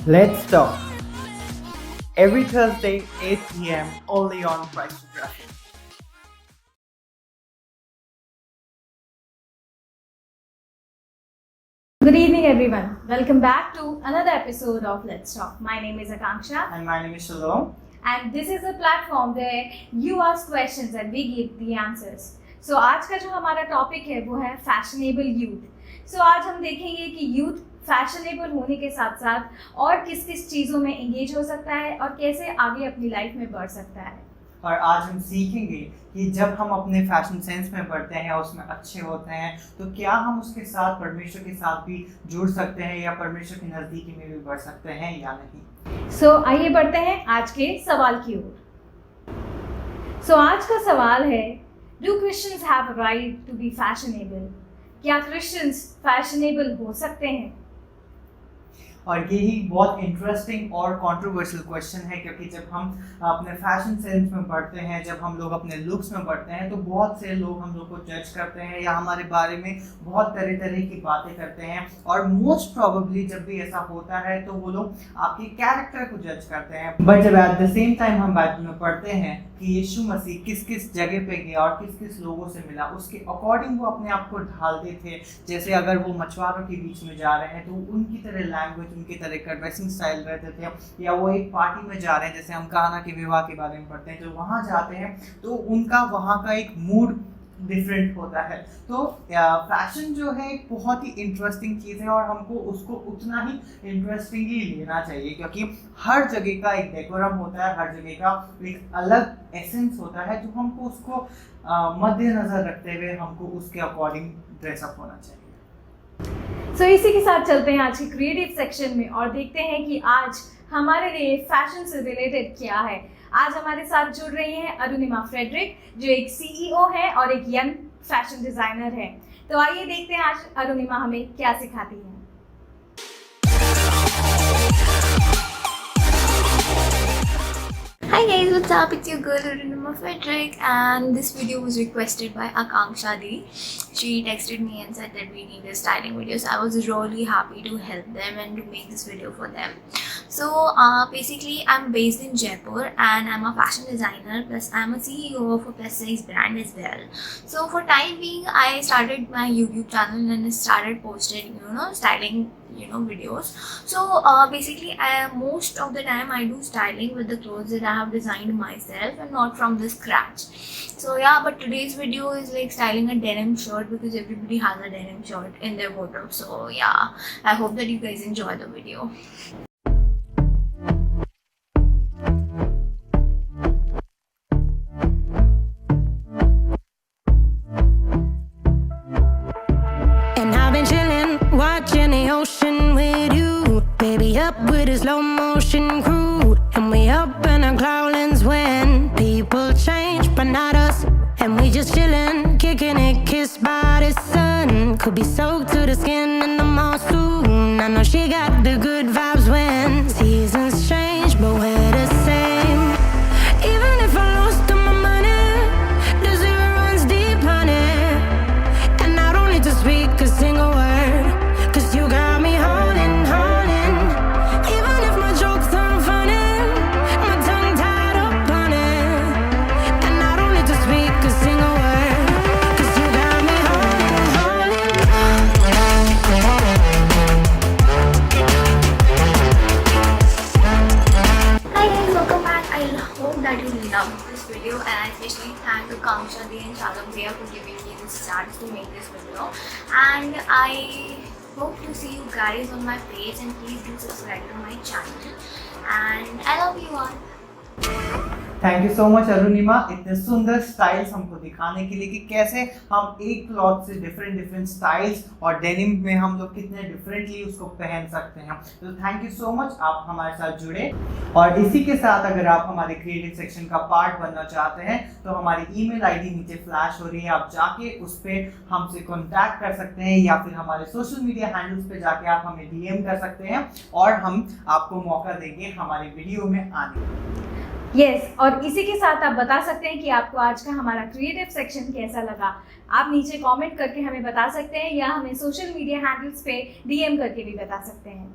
Let's talk. Every Thursday, 8 p.m. only on Christography. Good evening, everyone. Welcome back to another episode of Let's Talk. My name is Akanksha, And my name is Shalom. and this is a platform where you ask questions and we give the answers. So आज का जो हमारा topic है वो है fashionable youth. So आज हम देखेंगे कि यूथ फैशनेबल होने के साथ साथ और किस किस चीज़ों में एंगेज हो सकता है और कैसे आगे अपनी लाइफ में बढ़ सकता है. और आज हम सीखेंगे कि जब हम अपने फैशन सेंस में बढ़ते हैं, उसमें अच्छे होते हैं, तो क्या हम उसके साथ परमेश्वर के साथ भी जुड़ सकते हैं या परमेश्वर की नज़दीकी में भी बढ़ सकते हैं या नहीं. So आइए बढ़ते हैं आज के सवाल की ओर. So आज का सवाल है, Do Christians have a right to be fashionable? क्या क्रिश्चियंस फैशनेबल हो सकते हैं? और यही बहुत इंटरेस्टिंग और कंट्रोवर्शियल क्वेश्चन है, क्योंकि जब हम अपने फैशन सेंस में बढ़ते हैं, जब हम लोग अपने लुक्स में बढ़ते हैं, तो बहुत से लोग हम लोग को जज करते हैं या हमारे बारे में बहुत तरह तरह की बातें करते हैं. और मोस्ट प्रोबेबली जब भी ऐसा होता है तो वो लोग आपके कैरेक्टर को जज करते हैं. बट जब एट द सेम टाइम हम बाइबल में पढ़ते हैं कि यीशु मसीह किस किस जगह पे गया और किस किस लोगों से मिला, उसके अकॉर्डिंग वो अपने आप को ढालते थे. जैसे अगर वो मछुआरों के बीच में जा रहे हैं तो उनकी तरह लैंग्वेज, उनकी तरह का ड्रेसिंग स्टाइल रहते थे. या वो एक पार्टी में जा रहे हैं, जैसे हम काना के विवाह के बारे में पढ़ते हैं, जो वहाँ जाते हैं तो उनका वहाँ का एक मूड डिफरेंट होता है. तो फैशन जो है एक बहुत ही इंटरेस्टिंग चीज़ है और हमको उसको उतना ही इंटरेस्टिंगली लेना चाहिए, क्योंकि हर जगह का एक डेकोरम होता है, हर जगह का एक अलग एसेंस होता है, तो हमको उसको मद्देनजर रखते हुए हमको उसके अकॉर्डिंग ड्रेसअप होना चाहिए. So इसी के साथ चलते हैं आज के क्रिएटिव सेक्शन में और देखते हैं कि आज हमारे लिए फैशन से रिलेटेड क्या है. आज हमारे साथ जुड़ रही हैं अरुणिमा फ्रेडरिक, जो एक CEO है और एक यंग फैशन डिजाइनर है. तो आइए देखते हैं आज अरुणिमा हमें क्या सिखाती है. Hi guys, what's up? It's your girl Arunima Frederick, and this video was requested by Akanksha Di. She texted me and said that we needed styling videos. I was really happy to help them and to make this video for them. So basically I'm based in Jaipur and I'm a fashion designer, plus I'm a CEO of a plus size brand as well. So for time being I started my YouTube channel and started posting styling videos. So basically most of the time I do styling with the clothes that I have designed myself and not from the scratch. So yeah, but today's video is like styling a denim shirt because everybody has a denim shirt in their wardrobe. So yeah, I hope that you guys enjoy the video. Watching the ocean with you, baby, up with a slow motion crew, and we up in our clouds when people change, but not us. And we just chillin', kicking it, kissed by the sun. Could be soaked to the skin in the mall soon. I know she got the good vibes when seasons change, but we're the same. Even if I lost all my money, the zero runs deep, honey, and I don't need to speak a single word. You got me holding. Even if my jokes aren't funny, my tongue tied up on it, and I don't need to speak a single word, 'cause you got me holding. Hi guys, welcome back. I hope that you loved this video, and I especially thank Akanksha Di and Shalom Bhaiya for giving me this chance to make this video. And I hope to see you guys on my page, and please do subscribe to my channel, and I love you all. Thank you so much Arunima, इतने सुंदर styles हमको दिखाने के लिए कि कैसे हम एक क्लॉथ से डिफरेंट स्टाइल्स और डेनिम में हम लोग कितने डिफरेंटली उसको पहन सकते हैं. तो थैंक यू सो मच, आप हमारे साथ जुड़े. और इसी के साथ अगर आप हमारे क्रिएटिव सेक्शन का पार्ट बनना चाहते हैं तो हमारी ईमेल आईडी नीचे फ्लैश हो रही है, आप जाके उस पर हमसे कॉन्टैक्ट कर सकते हैं, या फिर हमारे सोशल मीडिया हैंडल्स पे जाके आप हमें DM कर सकते हैं और हम आपको मौका देंगे हमारी वीडियो में आने. यस, और इसी के साथ आप बता सकते हैं कि आपको आज का हमारा क्रिएटिव सेक्शन कैसा लगा. आप नीचे कमेंट करके हमें बता सकते हैं या हमें सोशल मीडिया हैंडल्स पे DM करके भी बता सकते हैं.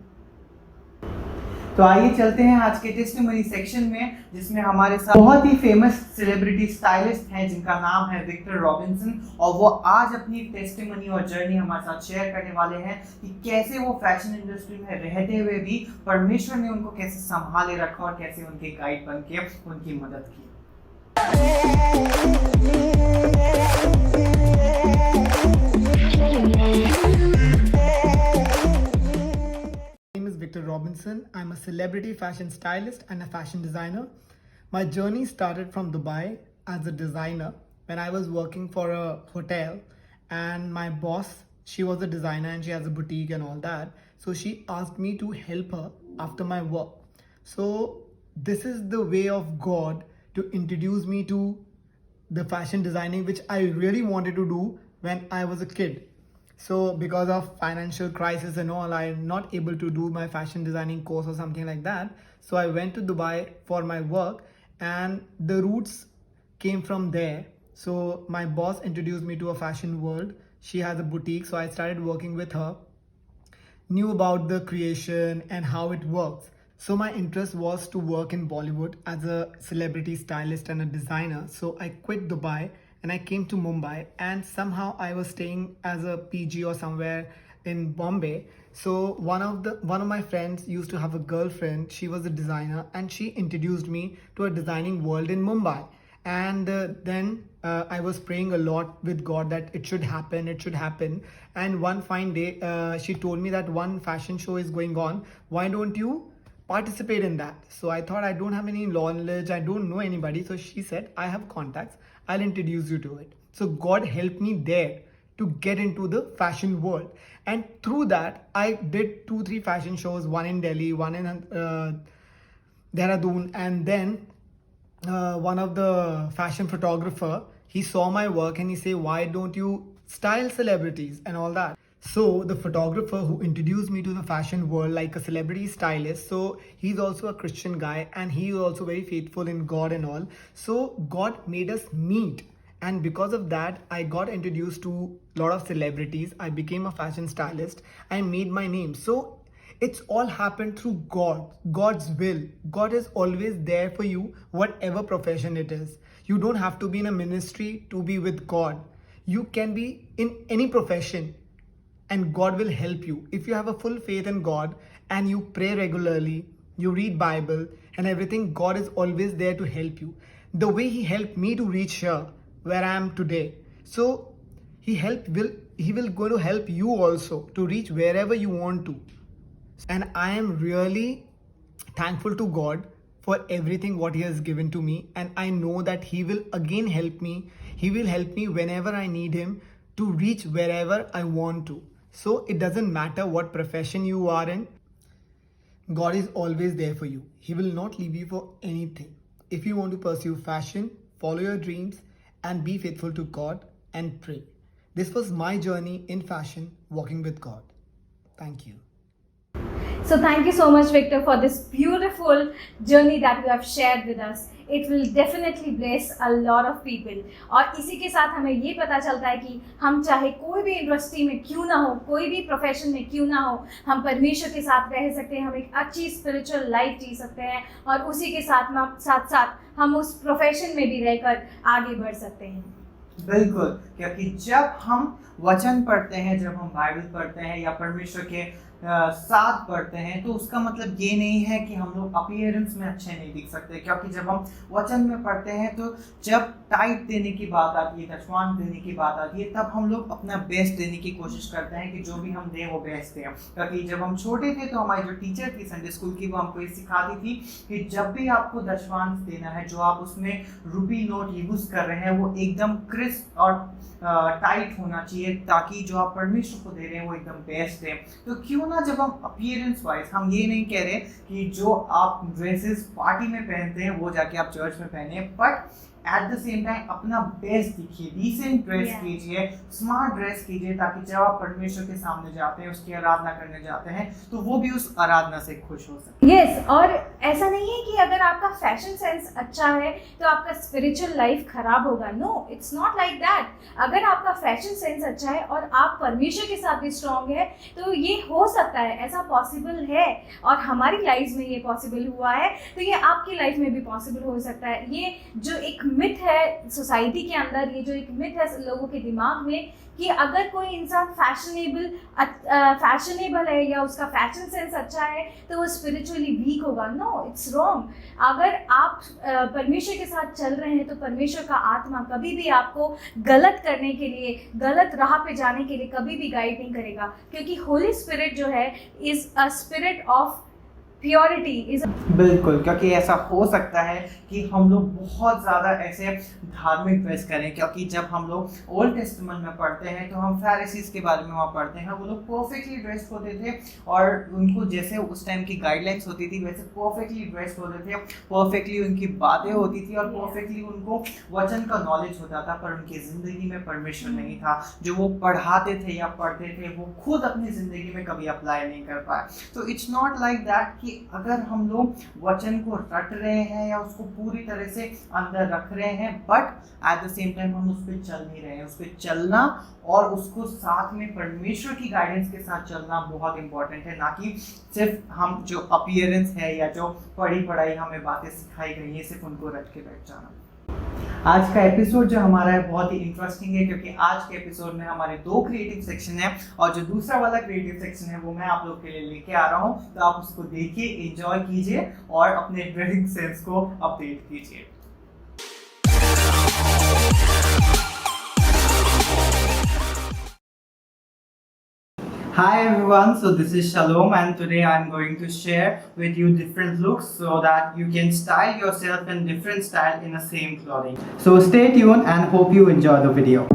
तो आइए चलते हैं आज के टेस्टिमनी सेक्शन में, जिसमें हमारे साथ बहुत ही फेमस सेलिब्रिटी स्टाइलिस्ट हैं जिनका नाम है विक्टर रॉबिन्सन, और वो आज अपनी टेस्टिमनी और जर्नी हमारे साथ शेयर करने वाले हैं कि कैसे वो फैशन इंडस्ट्री में रहते हुए भी परमेश्वर ने उनको कैसे संभाले रखा और कैसे उनके गाइड बन के उनकी मदद की। Victor Robinson. I'm a celebrity fashion stylist and a fashion designer. My journey started from Dubai as a designer when I was working for a hotel, and my boss, she was a designer and she has a boutique and all that. So she asked me to help her after my work. So this is the way of God to introduce me to the fashion designing, which I really wanted to do when I was a kid. So because of financial crisis and all, I'm not able to do my fashion designing course or something like that. So I went to Dubai for my work, and the roots came from there. So my boss introduced me to a fashion world. She has a boutique, so I started working with her, knew about the creation and how it works. So my interest was to work in Bollywood as a celebrity stylist and a designer. So I quit Dubai and I came to Mumbai, and somehow I was staying as a PG or somewhere in Bombay. So one of my friends used to have a girlfriend. She was a designer and she introduced me to a designing world in Mumbai. And then I was praying a lot with God that it should happen. And one fine day, she told me that one fashion show is going on. Why don't you participate in that? So I thought, I don't have any knowledge, I don't know anybody. So she said, I have contacts, I'll introduce you to it. So God helped me there to get into the fashion world. And through that, I did 2-3 fashion shows, one in Delhi, one in Dehradun. And then one of the fashion photographer, he saw my work and he said, why don't you style celebrities and all that? So the photographer who introduced me to the fashion world like a celebrity stylist, so he's also a Christian guy and he is also very faithful in God and all. So God made us meet, and because of that I got introduced to a lot of celebrities. I became a fashion stylist. I made my name. So it's all happened through God, God's will. God is always there for you, whatever profession it is. You don't have to be in a ministry to be with God. You can be in any profession and God will help you. If you have a full faith in God and you pray regularly, you read Bible and everything, God is always there to help you. The way He helped me to reach here, where I am today. So He will going to help you also to reach wherever you want to. And I am really thankful to God for everything what He has given to me. And I know that He will again help me. He will help me whenever I need Him to reach wherever I want to. So it doesn't matter what profession you are in, God is always there for you. He will not leave you for anything. If you want to pursue fashion, follow your dreams and be faithful to God and pray. This was my journey in fashion, walking with God. Thank you. So thank you so much, Victor, for this beautiful journey that you have shared with us. It will definitely bless a lot of people. और इसी के साथ हमें ये पता चलता है कि हम चाहे कोई भी इंडस्ट्री में क्यों ना हो, कोई भी प्रोफेशन में क्यों ना हो, हम परमेश्वर के साथ रह सकते हैं, हम एक अच्छी स्पिरिचुअल लाइफ जी सकते हैं और उसी के साथ हम उस प्रोफेशन में भी रहकर आगे बढ़ सकते हैं। बिल्कुल, क्योंकि जब हम वचन पढ़ते हैं, जब हम बाइबल पढ़ते हैं या परमेश्वर के साथ पढ़ते हैं, तो उसका मतलब ये नहीं है कि हम लोग अपीयरेंस में अच्छे नहीं दिख सकते। क्योंकि जब हम वचन में पढ़ते हैं तो जब टाइट देने की बात आती है, दशवान देने की बात आती है, तब हम लोग अपना बेस्ट देने की कोशिश करते हैं कि जो भी हम दें वो बेस्ट दें। क्योंकि जब हम छोटे थे तो हमारी जो टीचर थी संडे स्कूल की, वो हमको ये सिखाती थी कि जब भी आपको दशवांश देना है, जो आप उसमें रुपी नोट यूज कर रहे हैं, वो एकदम क्रिस्प और टाइट होना चाहिए, ताकि जो आप परमेश्वर को दे रहे हैं वो एकदम बेस्ट है। तो क्यों ना जब हम अपीयरेंस वाइज, हम ये नहीं कह रहे कि जो आप ड्रेसेस पार्टी में पहनते हैं वो जाके आप चर्च में पहने, but at the same time अपना बेस्ट दिखिए, डिसेंट ड्रेस Yeah. कीजिए, स्मार्ट ड्रेस कीजिए, ताकि जब आप परमेश्वर के सामने जाते हैं, उसकी आराधना करने जाते हैं, तो वो भी उस आराधना से खुश हो सके। यस और ऐसा नहीं है कि अगर आपका फैशन सेंस अच्छा है तो आपका स्पिरिचुअल लाइफ खराब होगा। No, it's not like that. अगर आपका फैशन सेंस अच्छा है और आप परमेश्वर के साथ भी स्ट्रांग है तो ये हो सकता है, ऐसा पॉसिबल है, और हमारी लाइफ में ये पॉसिबल हुआ है, तो ये आपकी लाइफ में भी पॉसिबल हो सकता है। ये जो एक मिथ है सोसाइटी के अंदर, ये जो एक मिथ है लोगों के दिमाग में कि अगर कोई इंसान फैशनेबल है या उसका फैशन सेंस अच्छा है तो वो स्पिरिचुअली वीक होगा। No, it's wrong. अगर आप परमेश्वर के साथ चल रहे हैं तो परमेश्वर का आत्मा कभी भी आपको गलत करने के लिए, गलत राह पे जाने के लिए कभी भी गाइड नहीं करेगा, क्योंकि होली स्पिरिट जो है is a spirit of purity. Is बिल्कुल, क्योंकि ऐसा हो सकता है कि हम लोग बहुत ज़्यादा ऐसे धार्मिक ड्रेस करें, क्योंकि जब हम लोग ओल्ड टेस्टामेंट में पढ़ते हैं तो हम फैरिसीज के बारे में वहाँ पढ़ते हैं, वो लोग परफेक्टली ड्रेस्ड होते थे और उनको जैसे उस टाइम की गाइडलाइंस होती थी वैसे परफेक्टली ड्रेस्ड होते थे, परफेक्टली उनकी बातें होती थी और परफेक्टली उनको वचन का नॉलेज होता था, पर उनकी ज़िंदगी में परमेश्वर नहीं था। जो वो पढ़ाते थे या पढ़ते थे वो खुद अपनी ज़िंदगी में कभी अप्लाई नहीं कर पाए। तो इट्स नॉट लाइक दैट कि अगर हम लोग वचन को रट रहे हैं या उसको पूरी तरह से अंदर रख रहे हैं, but at the same time हम उस पर चल नहीं रहे हैं। उस पर चलना और उसको साथ में परमेश्वर की गाइडेंस के साथ चलना बहुत इंपॉर्टेंट है, ना कि सिर्फ हम जो अपीयरेंस है या जो पढ़ी पढ़ाई हमें बातें सिखाई गई हैं सिर्फ उनको रट के बैठ जाना। आज का एपिसोड जो हमारा है बहुत ही इंटरेस्टिंग है, क्योंकि आज के एपिसोड में हमारे 2 क्रिएटिव सेक्शन है और जो दूसरा वाला क्रिएटिव सेक्शन है वो मैं आप लोग के लिए लेके आ रहा हूँ। तो आप उसको देखिए, एंजॉय कीजिए और अपने ड्रेसिंग सेंस को अपडेट कीजिए। Hi everyone, so this is Shalom and today I'm going to share with you different looks so that you can style yourself in different style in the same clothing. So stay tuned and hope you enjoy the video.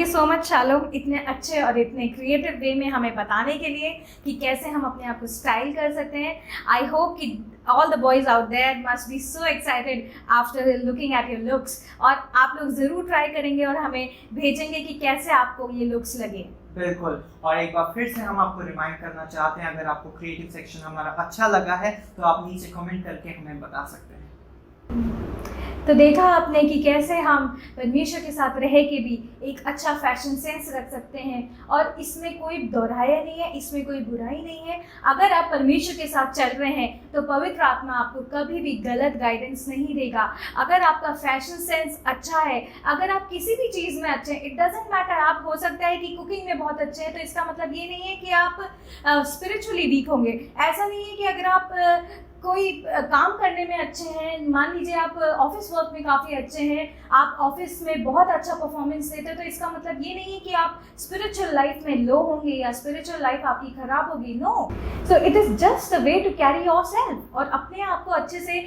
You so much shalom, इतने अच्छे और इतने creative way में हमें बताने के लिए कि कैसे हम अपने आप को स्टाइल कर सकते हैं. आई होप कि all the boys out there must be so excited after looking at your looks. और आप लोग ज़रूर ट्राई करेंगे और हमें भेजेंगे कि कैसे आपको ये लुक्स लगे. बिल्कुल. और एक बार फिर से हम आपको रिमाइंड करना चाहते हैं, अगर आपको क्रिएटिव सेक्शन हमारा अच्छा लगा है तो आप नीचे कमेंट करके हमें बता सकते हैं. तो देखा आपने कि कैसे हम परमेश्वर के साथ रह के भी एक अच्छा फैशन सेंस रख सकते हैं और इसमें कोई दोहराया नहीं है, इसमें कोई बुराई नहीं है. अगर आप परमेश्वर के साथ चल रहे हैं तो पवित्र आत्मा आपको कभी भी गलत गाइडेंस नहीं देगा. अगर आपका फैशन सेंस अच्छा है, अगर आप किसी भी चीज़ में अच्छे हैं, इट डजेंट मैटर. आप हो सकता है कि कुकिंग में बहुत अच्छे हैं, तो इसका मतलब ये नहीं है कि आप स्पिरिचुअली वीक होंगे. ऐसा नहीं है कि अगर आप कोई काम करने में अच्छे हैं, मान लीजिए आप ऑफिस वर्क में काफ़ी अच्छे हैं, आप ऑफिस में बहुत अच्छा परफॉर्मेंस देते हैं, तो इसका मतलब ये नहीं है कि आप स्पिरिचुअल लाइफ में लो होंगे या स्पिरिचुअल लाइफ आपकी खराब होगी. No, so it is just a way to carry yourself. और अपने आप को अच्छे से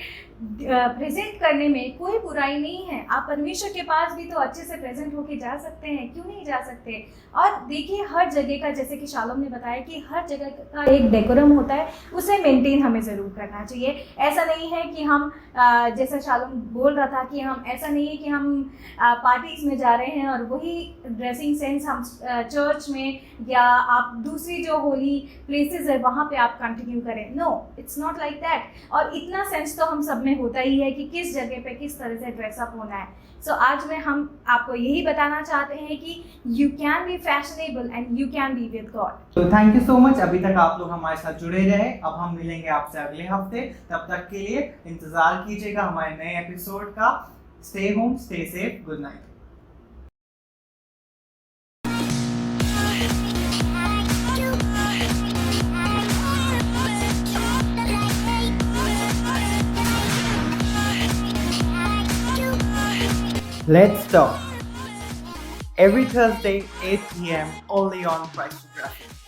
प्रेजेंट करने में कोई बुराई नहीं है. आप परमेश्वर के पास भी तो अच्छे से प्रेजेंट होके जा सकते हैं, क्यों नहीं जा सकते. और देखिए हर जगह का, जैसे कि शालोम ने बताया कि हर जगह का एक डेकोरम होता है, उसे मेंटेन हमें ज़रूर करना चाहिए. ऐसा नहीं है कि हम जैसा शालोम बोल रहा था कि हम ऐसा नहीं है कि हम पार्टीज़ में जा रहे हैं और वही ड्रेसिंग सेंस हम चर्च में या आप दूसरी जो होली प्लेसेस है वहाँ पे आप कंटिन्यू करें. No, it's not like that. और इतना सेंस तो हम सब में होता ही है कि किस जगह पे किस तरह से ड्रेसअप होना है. सो आज में हम आपको यही बताना चाहते हैं कि you can be fashionable and you can be with God. तो थैंक यू सो मच. अभी तक आप लोग हमारे साथ जुड़े रहे. अब हम मिलेंगे आपसे अगले हफ्ते. तब तक के लिए इंतजार कीजिएगा हमारे नए एपिसोड का. Stay home, stay safe, good night. Let's talk. Every Thursday, 8 p.m. only on Christ Graphic.